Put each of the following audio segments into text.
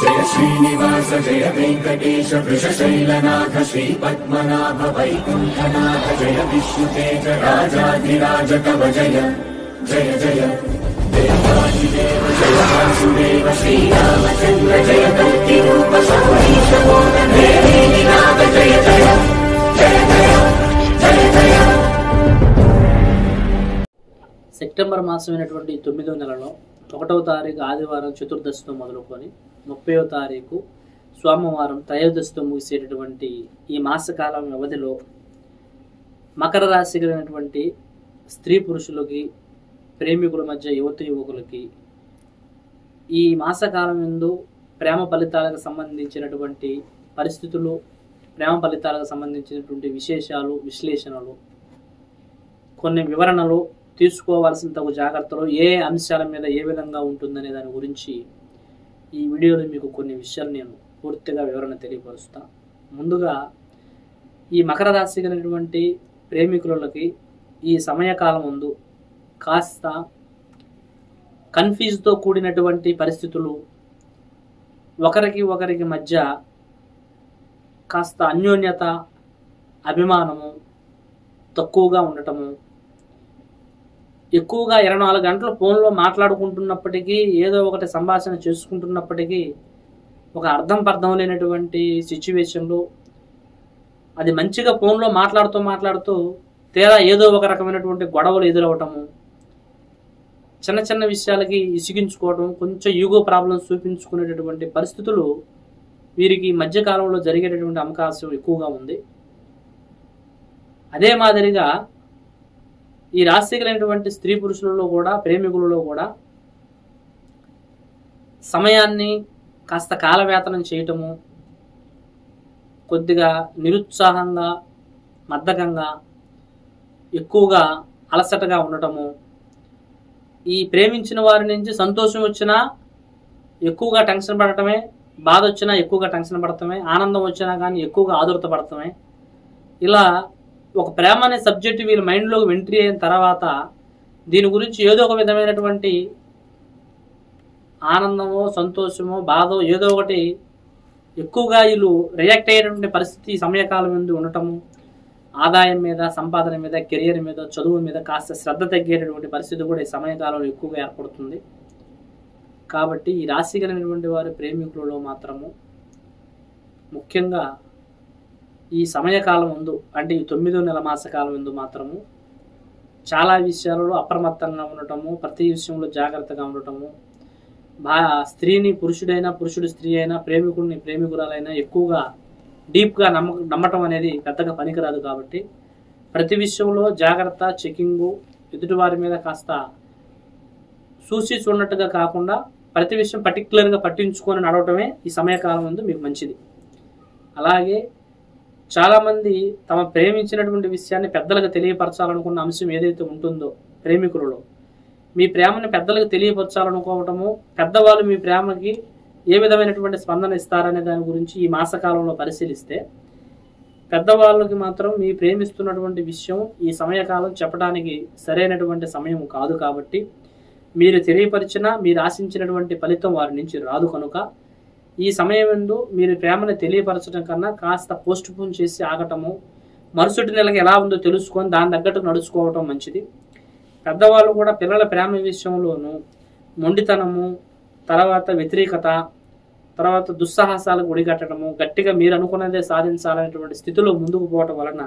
जय श्रीनिवास जय वेंकटेश वृषशैलनाथ श्री पद्मनाभ वैकुंठनाथ जय विष्णुतेज राजाधिराज तव जय जय जय देवादिदेव जय वासुदेव श्रीरामचंद्र जय कल्किरूप शौरीश मोदन देवीनाथ जय जय जय जय जय जय। సెప్టెంబర్ మాసమైనటువంటి 9వ నెలలో 1వ తారీఖు ఆదివారం చతుర్దశితో మొదలుకొని 30వ తారీఖు సోమవారం త్రయోదశితో ముగిసేటటువంటి ఈ మాసకాలం వ్యవధిలో మకర రాశి కలిగినటువంటి స్త్రీ పురుషులకి, ప్రేమికుల మధ్య యువత యువకులకి ఈ మాసకాలం యందు ప్రేమ ఫలితాలకు సంబంధించినటువంటి పరిస్థితులు, ప్రేమ ఫలితాలకు సంబంధించినటువంటి విశేషాలు, విశ్లేషణలు, కొన్ని వివరణలు, తీసుకోవాల్సిన తగు జాగ్రత్తలు, ఏ అంశాల మీద ఏ విధంగా ఉంటుందనే దాని గురించి ఈ వీడియోలో మీకు కొన్ని విషయాలు నేను పూర్తిగా వివరణ తెలియపరుస్తా. ముందుగా ఈ మకర రాశి కలిగినటువంటి ప్రేమికులకి ఈ సమయకాలం ముందు కాస్త కన్ఫ్యూజ్తో కూడినటువంటి పరిస్థితులు, ఒకరికి మధ్య కాస్త అన్యోన్యత, అభిమానము తక్కువగా ఉండటము, ఎక్కువగా 24 గంటలు ఫోన్లో మాట్లాడుకుంటున్నప్పటికీ, ఏదో ఒకటి సంభాషణ చేసుకుంటున్నప్పటికీ ఒక అర్థం పర్థం లేనటువంటి సిచ్యువేషన్లో అది మంచిగా ఫోన్లో మాట్లాడుతూ తీరా ఏదో ఒక రకమైనటువంటి గొడవలు ఎదురవటము, చిన్న చిన్న విషయాలకి ఇసిగించుకోవడం, కొంచెం ఈగో ప్రాబ్లమ్స్ చూపించుకునేటటువంటి పరిస్థితులు వీరికి మధ్యకాలంలో జరిగేటటువంటి అవకాశం ఎక్కువగా ఉంది. అదే మాదిరిగా ఈ రాశి కలిగినటువంటి స్త్రీ పురుషులలో కూడా, ప్రేమికులలో కూడా సమయాన్ని కాస్త కాలవేతనం చేయటము, కొద్దిగా నిరుత్సాహంగా, మద్దకంగా, ఎక్కువగా అలసటగా ఉండటము, ఈ ప్రేమించిన వారి నుంచి సంతోషం వచ్చినా ఎక్కువగా టెన్షన్ పడటమే, బాధ వచ్చినా ఎక్కువగా టెన్షన్ పడటమే, ఆనందం వచ్చినా కానీ ఎక్కువగా ఆదురత పడటమే, ఇలా ఒక ప్రేమ అనే సబ్జెక్టు వీళ్ళ మైండ్లోకి ఎంట్రీ అయిన తర్వాత దీని గురించి ఏదో ఒక విధమైనటువంటి ఆనందమో, సంతోషమో, బాధో ఏదో ఒకటి ఎక్కువగా వీళ్ళు రియాక్ట్ అయ్యేటువంటి పరిస్థితి సమయకాలం ముందు ఉండటము, ఆదాయం మీద, సంపాదన మీద, కెరియర్ మీద, చదువు మీద కాస్త శ్రద్ధ తగ్గేటటువంటి పరిస్థితి కూడా ఈ సమయకాలంలో ఎక్కువగా ఏర్పడుతుంది. కాబట్టి ఈ రాశి కలిగినటువంటి వారి ప్రేమికులలో మాత్రము ముఖ్యంగా ఈ సమయకాలం ముందు, అంటే ఈ 9వ నెల మాసకాలం ముందు మాత్రము చాలా విషయాలలో అప్రమత్తంగా ఉండటము, ప్రతి విషయంలో జాగ్రత్తగా ఉండటము, స్త్రీని పురుషుడైనా, పురుషుడు స్త్రీ అయినా, ప్రేమికుడిని ప్రేమికురాలైనా ఎక్కువగా డీప్గా నమ్మటం అనేది పెద్దగా పనికిరాదు. కాబట్టి ప్రతి విషయంలో జాగ్రత్త, చెకింగు, ఎదుటివారి మీద కాస్త చూసి చూడనట్టుగా కాకుండా ప్రతి విషయం పర్టికులర్గా పట్టించుకొని నడవటమే ఈ సమయకాలం ముందు మీకు మంచిది. అలాగే చాలామంది తమ ప్రేమించినటువంటి విషయాన్ని పెద్దలకు తెలియపరచాలనుకున్న అంశం ఏదైతే ఉంటుందో ప్రేమికులలో, మీ ప్రేమని పెద్దలకు తెలియపరచాలనుకోవటము, పెద్దవాళ్ళు మీ ప్రేమకి ఏ విధమైనటువంటి స్పందన ఇస్తారనే దాని గురించి ఈ మాసకాలంలో పరిశీలిస్తే, పెద్దవాళ్ళకి మాత్రం మీ ప్రేమిస్తున్నటువంటి విషయం ఈ సమయకాలం చెప్పడానికి సరైనటువంటి సమయం కాదు. కాబట్టి మీరు తెలియపరిచినా మీరు ఆశించినటువంటి ఫలితం వారి నుంచి రాదు. కనుక ఈ సమయం ముందు మీరు ప్రేమను తెలియపరచడం కన్నా కాస్త పోస్ట్ పోన్ చేసి ఆగటము, మరుసటి నెలకి ఎలా ఉందో తెలుసుకొని దాని తగ్గట్టు నడుచుకోవటం మంచిది. పెద్దవాళ్ళు కూడా పిల్లల ప్రేమ విషయంలోనూ మొండితనము, తర్వాత వ్యతిరేకత, తర్వాత దుస్సాహసాలకు ఒడిగట్టడము, గట్టిగా మీరు అనుకున్నదే సాధించాలనేటువంటి స్థితిలో ముందుకు పోవటం వలన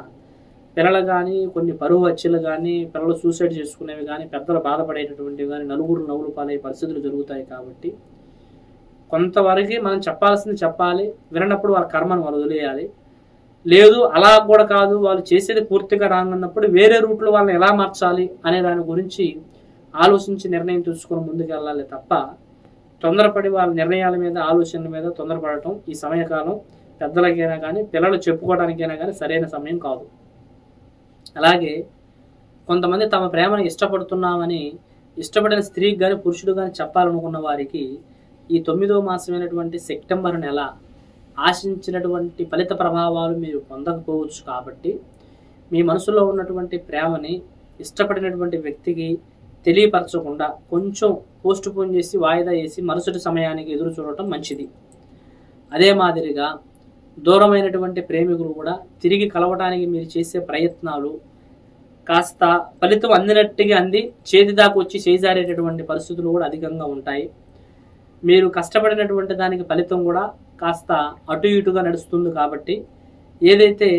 పిల్లలు కానీ, కొన్ని పరువు హత్యలు కానీ, పిల్లలు సూసైడ్ చేసుకునేవి కానీ, పెద్దలు బాధపడేటటువంటివి కానీ, నలుగురు నవ్వులు పాలయ్యే పరిస్థితులు జరుగుతాయి. కాబట్టి కొంతవరకు మనం చెప్పాల్సింది చెప్పాలి, వినప్పుడు వాళ్ళ కర్మను వాళ్ళు వదిలేయాలి. లేదు అలా కూడా కాదు, వాళ్ళు చేసేది పూర్తిగా రాంగ్ అన్నప్పుడు వేరే రూట్లో వాళ్ళని ఎలా మార్చాలి అనే దాని గురించి ఆలోచించి నిర్ణయం తీసుకొని ముందుకు వెళ్ళాలి తప్ప తొందరపడి వాళ్ళ నిర్ణయాల మీద, ఆలోచనల మీద తొందరపడటం ఈ సమయకాలం పెద్దలకైనా కానీ, పిల్లలు చెప్పుకోవడానికైనా కానీ సరైన సమయం కాదు. అలాగే కొంతమంది తమ ప్రేమను ఇష్టపడుతున్నామని ఇష్టపడిన స్త్రీకి కానీ, పురుషుడు కానీ చెప్పాలనుకున్న వారికి ఈ 9వ మాసమైనటువంటి సెప్టెంబర్ నెల ఆశించినటువంటి ఫలిత ప్రభావాలు మీరు పొందకపోవచ్చు. కాబట్టి మీ మనసులో ఉన్నటువంటి ప్రేమని ఇష్టపడినటువంటి వ్యక్తికి తెలియపరచకుండా కొంచెం పోస్ట్ పోన్ చేసి వాయిదా వేసి మరుసటి సమయానికి ఎదురు చూడటం మంచిది. అదే మాదిరిగా దూరమైనటువంటి ప్రేమికులు కూడా తిరిగి కలవడానికి మీరు చేసే ప్రయత్నాలు కాస్త ఫలితం అందినట్టుగా అంది చేతి దాకా వచ్చి చేజారేటటువంటి పరిస్థితులు కూడా అధికంగా ఉంటాయి. మీరు కష్టపడినటువంటి దానికి ఫలితం కూడా కాస్త అటు ఇటుగా నడుస్తుంది. కాబట్టి ఏదైతే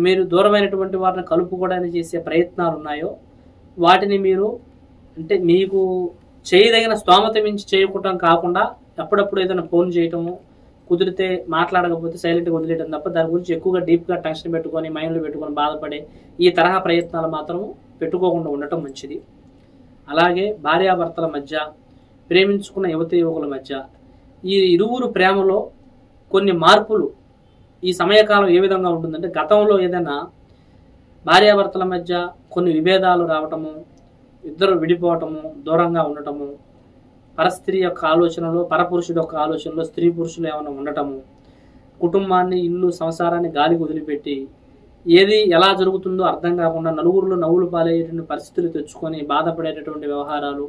మీరు దూరమైనటువంటి వారిని కలుపుకోవడానికి చేసే ప్రయత్నాలు ఉన్నాయో వాటిని మీరు అంటే మీకు చేయదగిన స్తోమత మించి చేయకుండా కాకుండా అప్పుడప్పుడు ఏదైనా ఫోన్ చేయటము, కుదిరితే మాట్లాడకపోతే సైలెంట్గా వదిలేయడం తప్ప దాని గురించి ఎక్కువగా డీప్గా టెన్షన్ పెట్టుకొని మైండ్లో పెట్టుకొని బాధపడే ఈ తరహా ప్రయత్నాలు మాత్రం పెట్టుకోకుండా ఉండటం మంచిది. అలాగే భార్యాభర్తల మధ్య, ప్రేమించుకున్న యువతి యువకుల మధ్య ఈ ఇరువురు ప్రేమలో కొన్ని మార్పులు ఈ సమయకాలం ఏ విధంగా ఉంటుందంటే, గతంలో ఏదైనా భార్యాభర్తల మధ్య కొన్ని విభేదాలు రావటము, ఇద్దరు విడిపోవటము, దూరంగా ఉండటము, పరస్త్రీ యొక్క ఆలోచనలో పరపురుషుడు యొక్క ఆలోచనలో స్త్రీ పురుషులు ఏమైనా ఉండటము, కుటుంబాన్ని ఇల్లు సంసారాన్ని గాలికి వదిలిపెట్టి ఏది ఎలా జరుగుతుందో అర్థం కాకుండా నలుగురిలో నవ్వులు పాలయ్యేటువంటి పరిస్థితులు తెచ్చుకొని బాధపడేటటువంటి వ్యవహారాలు,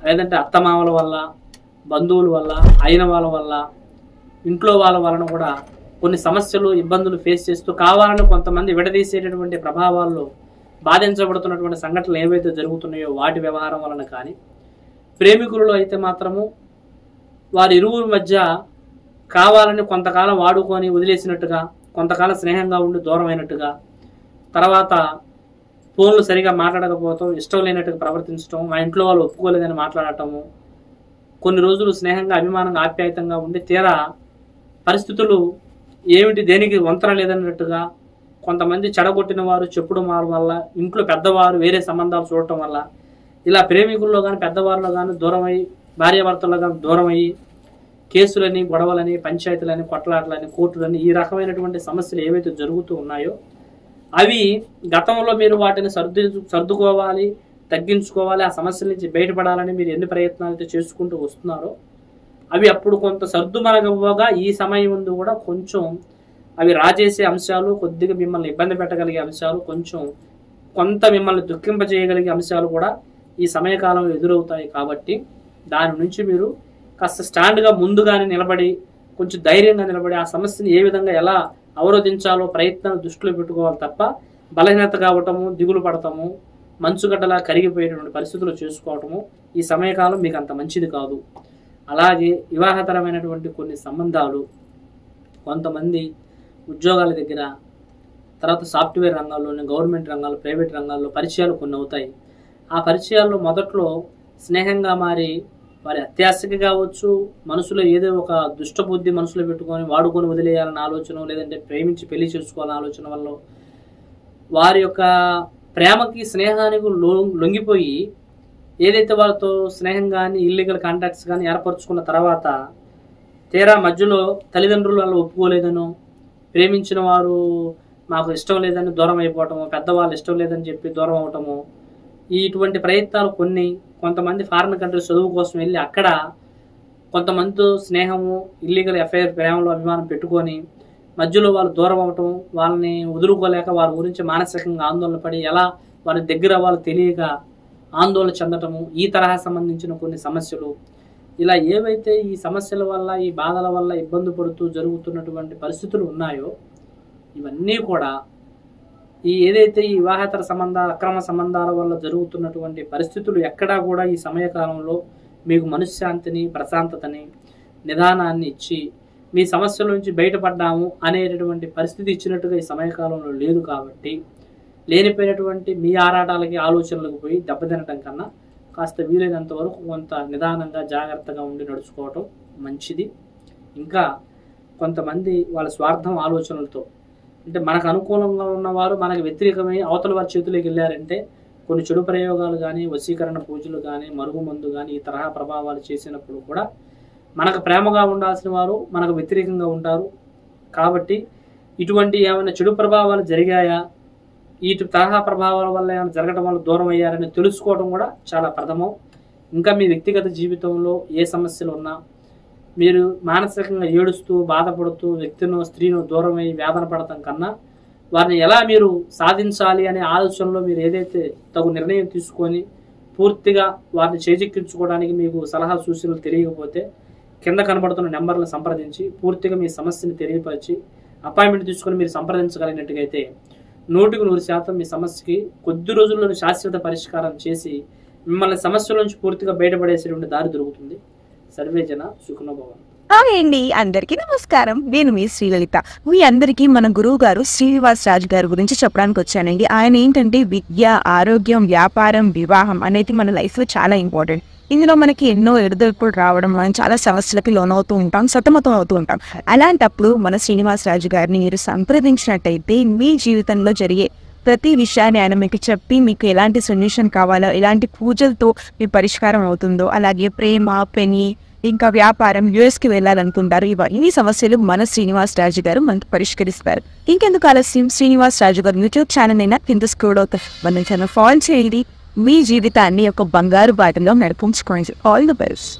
లేదంటే అత్తమామల వల్ల, బంధువుల వల్ల, అయిన వాళ్ళ వల్ల, ఇంట్లో వాళ్ళ వలన కూడా కొన్ని సమస్యలు ఇబ్బందులు ఫేస్ చేస్తూ కావాలని కొంతమంది విడదీసేటటువంటి ప్రభావాల్లో బాధించబడుతున్నటువంటి సంఘటనలు ఏవైతే జరుగుతున్నాయో వాటి వ్యవహారం వలన కానీ, ప్రేమికులలో అయితే మాత్రము వారి ఇరువురి మధ్య కావాలని కొంతకాలం వాడుకొని వదిలేసినట్టుగా, కొంతకాలం స్నేహంగా ఉండి దూరం అయినట్టుగా, తర్వాత ఫోన్లు సరిగా మాట్లాడకపోవటం, ఇష్టం లేనట్టుగా ప్రవర్తించడం, మా ఇంట్లో వాళ్ళు ఒప్పుకోలేదని మాట్లాడటము, కొన్ని రోజులు స్నేహంగా అభిమానంగా ఆప్యాయతంగా ఉండి తీరా పరిస్థితులు ఏమిటి దేనికి వంతన లేదన్నట్టుగా కొంతమంది చెడగొట్టిన వారు చెప్పుడు వల్ల, ఇంట్లో పెద్దవారు వేరే సంబంధాలు చూడటం వల్ల ఇలా ప్రేమికుల్లో కానీ పెద్దవారిలో కానీ దూరమై, భార్యాభర్తల్లో కానీ దూరమయ్యి కేసులని, గొడవలని, పంచాయతీలని, కొట్లాటలని, కోర్టులని ఈ రకమైనటువంటి సమస్యలు ఏవైతే జరుగుతూ ఉన్నాయో అవి గతంలో మీరు వాటిని సర్దుకోవాలి, తగ్గించుకోవాలి, ఆ సమస్యల నుంచి బయటపడాలని మీరు ఎన్ని ప్రయత్నాలు చేసుకుంటూ వస్తున్నారో అవి అప్పుడు కొంత సర్దుమనగపోగా ఈ సమయం ముందు కూడా కొంచెం అవి రాజేసే అంశాలు, కొద్దిగా మిమ్మల్ని ఇబ్బంది పెట్టగలిగే అంశాలు, కొంత మిమ్మల్ని దుఃఖింపజేయగలిగే అంశాలు కూడా ఈ సమయకాలంలో ఎదురవుతాయి. కాబట్టి దాని నుంచి మీరు కాస్త స్టాండ్గా ముందుగానే నిలబడి కొంచెం ధైర్యంగా నిలబడి ఆ సమస్యని ఏ విధంగా ఎలా అవరోధించాలో ప్రయత్నాలు దృష్టిలో పెట్టుకోవాలి తప్ప బలహీనత కావటము, దిగులు పడటము, మంచుగడ్డలా కరిగిపోయేటువంటి పరిస్థితులు చేసుకోవటము ఈ సమయకాలం మీకు అంత మంచిది కాదు. అలాగే వివాహతరమైనటువంటి కొన్ని సంబంధాలు కొంతమంది ఉద్యోగాల దగ్గర, తర్వాత సాఫ్ట్వేర్ రంగాల్లోని, గవర్నమెంట్ రంగాల్లో, ప్రైవేట్ రంగాల్లో పరిచయాలు కొన్ని అవుతాయి. ఆ పరిచయాల్లో మొదట్లో స్నేహంగా మారి వారి అత్యాశకి కావచ్చు, మనసులో ఏదో ఒక దుష్టబుద్ధి మనసులో పెట్టుకొని వాడుకొని వదిలేయాలన్న ఆలోచన, లేదంటే ప్రేమించి పెళ్లి చేసుకోవాలన్న ఆలోచన వల్ల వారి యొక్క ప్రేమకి స్నేహానికి లొంగిపోయి ఏదైతే వాళ్ళతో స్నేహం కానీ ఇల్లీగల్ కాంటాక్ట్స్ కానీ ఏర్పరచుకున్న తర్వాత తీరా మధ్యలో తల్లిదండ్రులు వాళ్ళు ఒప్పుకోలేదనో, ప్రేమించిన వారు మాకు ఇష్టం లేదని దూరం అయిపోవటము, పెద్దవాళ్ళు ఇష్టం లేదని చెప్పి దూరం అవటము, ఇటువంటి ప్రయత్నాలు కొంతమంది ఫారిన్ కంట్రీస్ చదువు కోసం వెళ్ళి అక్కడ కొంతమందితో స్నేహము, ఇల్లీగల్ ఎఫ్ఐఆర్, ప్రేమలో అభిమానం పెట్టుకొని మధ్యలో వాళ్ళు దూరం అవటం, వాళ్ళని వదులుకోలేక వారి గురించి మానసికంగా ఆందోళన పడి ఎలా వారి దగ్గర వాళ్ళు తెలియక ఆందోళన చెందటము, ఈ తరహా సంబంధించిన కొన్ని సమస్యలు, ఇలా ఏవైతే ఈ సమస్యల వల్ల, ఈ బాధల వల్ల ఇబ్బంది పడుతూ జరుగుతున్నటువంటి పరిస్థితులు ఉన్నాయో ఇవన్నీ కూడా ఈ ఏదైతే ఈ వివాహేతర సంబంధాల, అక్రమ సంబంధాల వల్ల జరుగుతున్నటువంటి పరిస్థితులు ఎక్కడా కూడా ఈ సమయకాలంలో మీకు మనశ్శాంతిని, ప్రశాంతతని, నిదానాన్ని ఇచ్చి మీ సమస్యల నుంచి బయటపడ్డాము అనేటటువంటి పరిస్థితి ఇచ్చినట్టుగా ఈ సమయకాలంలో లేదు. కాబట్టి లేనిపోయినటువంటి మీ ఆరాటాలకి, ఆలోచనలకు పోయి దెబ్బతినటం కన్నా కాస్త వీలైనంత వరకు కొంత నిదానంగా, జాగ్రత్తగా ఉండి నడుచుకోవటం మంచిది. ఇంకా కొంతమంది వాళ్ళ స్వార్థం ఆలోచనలతో, అంటే మనకు అనుకూలంగా ఉన్నవారు మనకు వ్యతిరేకమై అవతల వారి చేతులకు వెళ్ళారంటే కొన్ని చెడు ప్రయోగాలు కానీ, వశీకరణ పూజలు కానీ, మరుగుమందు కానీ ఈ తరహా ప్రభావాలు చేసినప్పుడు కూడా మనకు ప్రేమగా ఉండాల్సిన వారు మనకు వ్యతిరేకంగా ఉంటారు. కాబట్టి ఇటువంటి ఏమైనా చెడు ప్రభావాలు జరిగాయా, ఈ తరహా ప్రభావాల వల్ల ఏమైనా జరగడం వల్ల దూరం అయ్యారని తెలుసుకోవడం కూడా చాలా ప్రథమం. ఇంకా మీ వ్యక్తిగత జీవితంలో ఏ సమస్యలు ఉన్నా మీరు మానసికంగా ఏడుస్తూ బాధపడుతూ వ్యక్తినో స్త్రీనో దూరమై వేదన పడటం కన్నా వారిని ఎలా మీరు సాధించాలి అనే ఆలోచనలో మీరు ఏదైతే తగు నిర్ణయం తీసుకొని పూర్తిగా వారిని చేజిక్కించుకోవడానికి మీకు సలహా సూచనలు తెలియకపోతే కింద కనబడుతున్న నెంబర్లను సంప్రదించి పూర్తిగా మీ సమస్యని తెలియపరిచి అపాయింట్మెంట్ తీసుకొని మీరు సంప్రదించగలిగినట్టుగా అయితే 100% మీ సమస్యకి కొద్ది రోజుల్లో శాశ్వత పరిష్కారం చేసి మిమ్మల్ని సమస్యల నుంచి పూర్తిగా బయటపడేసేటువంటి దారి దొరుకుతుంది. సర్వే జన సుఖినో భవంతు. హాయ్ అండి, అందరికీ నమస్కారం. నేను మీ శ్రీలలిత. మీ అందరికీ మన గురువు గారు శ్రీనివాస్ రాజు గారి గురించి చెప్పడానికి వచ్చానండి. ఆయన ఏంటంటే విద్య, ఆరోగ్యం, వ్యాపారం, వివాహం అనేది మన లైఫ్లో చాలా ఇంపార్టెంట్. ఇందులో మనకి ఎన్నో ఎదురుదొడుకులు రావడం, మనం చాలా సమస్యలకి లోనవుతూ ఉంటాం, సతమతం అవుతూ ఉంటాం. అలాంటప్పుడు మన శ్రీనివాస్ రాజు గారిని మీరు సంప్రదించినట్టయితే మీ జీవితంలో జరిగే ప్రతి విషయాన్ని ఆయన మీకు చెప్పి మీకు ఎలాంటి సొల్యూషన్ కావాలో, ఎలాంటి పూజలతో మీ పరిష్కారం అవుతుందో, అలాగే ప్రేమ, పెని, ఇంకా వ్యాపారం, యుఎస్కి వెళ్ళాలనుకుంటారు, ఇవన్నీ సమస్యలు మన శ్రీనివాస్ రాజు గారు మనకు పరిష్కరిస్తారు. ఇంకెందుకు ఆలస్యం, శ్రీనివాస్ రాజు గారు యూట్యూబ్ ఛానల్ అయినా కింద స్క్రోల్ అవుతారు, మన ఛానల్ ఫాలో చేయండి. మీ జీవితాన్ని ఒక బంగారు బాటలో నడిపించుకోండి. All the best.